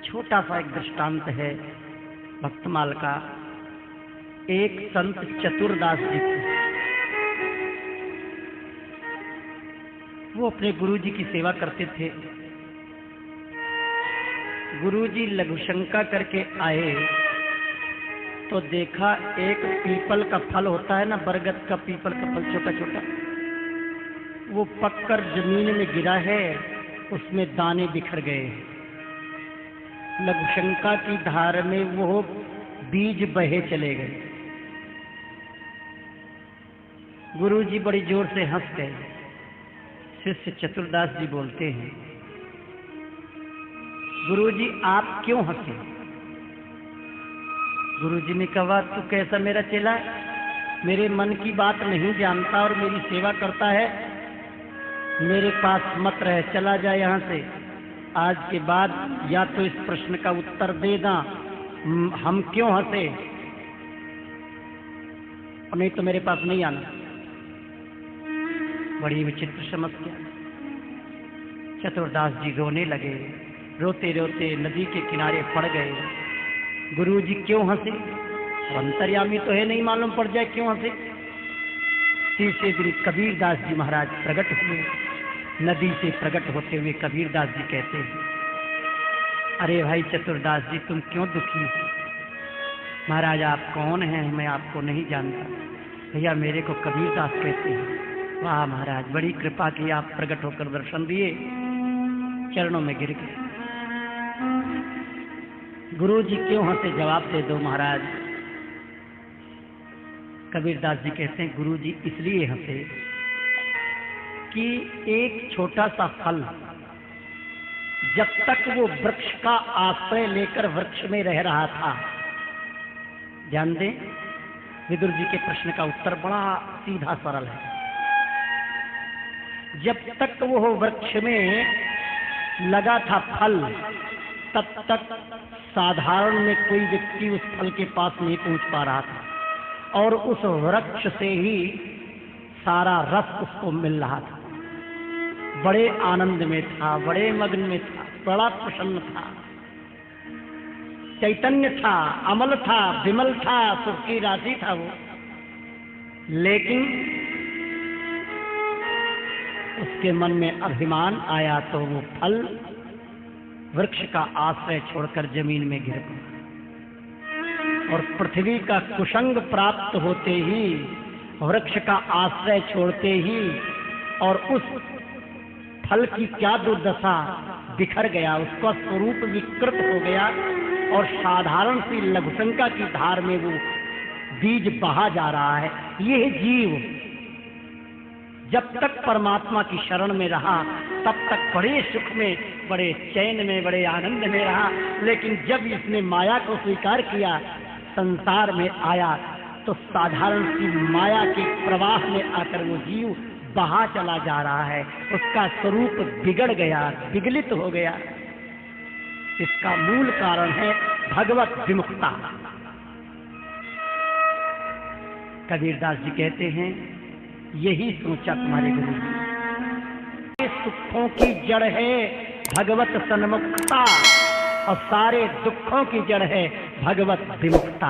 छोटा सा एक दृष्टांत है भक्तमाल का। एक संत चतुरदास जी थे, वो अपने गुरुजी की सेवा करते थे। गुरुजी लघुशंका करके आए तो देखा एक पीपल का फल होता है ना, बरगद का पीपल का फल छोटा छोटा, वो पककर जमीन में गिरा है, उसमें दाने बिखर गए। लघुशंका की धार में वो बीज बहे चले गए। गुरुजी बड़ी जोर से हंस गए। शिष्य चतुरदास जी बोलते हैं, गुरुजी आप क्यों हंसे? गुरुजी ने कहा, तू कैसा मेरा चेला, मेरे मन की बात नहीं जानता और मेरी सेवा करता है, मेरे पास मत रह, चला जा यहाँ से। आज के बाद या तो इस प्रश्न का उत्तर देना, हम क्यों हंसे, और नहीं तो मेरे पास नहीं आना। बड़ी विचित्र समस्या। चतुरदास जी रोने लगे, रोते रोते नदी के किनारे पड़ गए। गुरुजी क्यों हंसे? अंतर्यामी तो है, नहीं मालूम पड़ जाए क्यों हंसे। तीसरे दिन कबीरदास जी महाराज प्रकट हुए। नदी से प्रकट होते हुए कबीरदास जी कहते हैं, अरे भाई चतुरदास जी, तुम क्यों दुखी हो? महाराज आप कौन हैं, मैं आपको नहीं जानता। भैया मेरे को कबीरदास कहते हैं। वाह महाराज, बड़ी कृपा की, आप प्रकट होकर दर्शन दिए। चरणों में गिर गए। गुरु जी क्यों हंसे, जवाब दे दो महाराज। कबीरदास जी कहते हैं, गुरु जी इसलिए हंसे कि एक छोटा सा फल जब तक वो वृक्ष का आश्रय लेकर वृक्ष में रह रहा था, ध्यान दें, विदुर जी के प्रश्न का उत्तर बड़ा सीधा सरल है। जब तक वो वृक्ष में लगा था फल, तब तक साधारण में कोई व्यक्ति उस फल के पास नहीं पहुंच पा रहा था, और उस वृक्ष से ही सारा रस उसको मिल रहा था। बड़े आनंद में था, बड़े मग्न में था, बड़ा प्रसन्न था, चैतन्य था, अमल था, विमल था, सुख की राशि था वो। लेकिन उसके मन में अभिमान आया तो वो फल वृक्ष का आश्रय छोड़कर जमीन में गिर पड़ा, और पृथ्वी का कुसंग प्राप्त होते ही, वृक्ष का आश्रय छोड़ते ही, और उस फल की क्या दुर्दशा, बिखर गया, उसका स्वरूप विकृत हो गया, और साधारण सी लघुशंका की धार में वो बीज बहा जा रहा है। यह जीव जब तक परमात्मा की शरण में रहा तब तक बड़े सुख में, बड़े चैन में, बड़े आनंद में रहा। लेकिन जब इसने माया को स्वीकार किया, संसार में आया, तो साधारण सी माया के प्रवाह में आकर वो जीव बहा चला जा रहा है। उसका स्वरूप बिगड़ गया, विगलित हो गया। इसका मूल कारण है भगवत विमुखता। कबीरदास जी कहते हैं, यही सोचा तुम्हारे गुरु जी, सुखों की जड़ है भगवत सन्मुखता, और सारे दुखों की जड़ है भगवत विमुखता।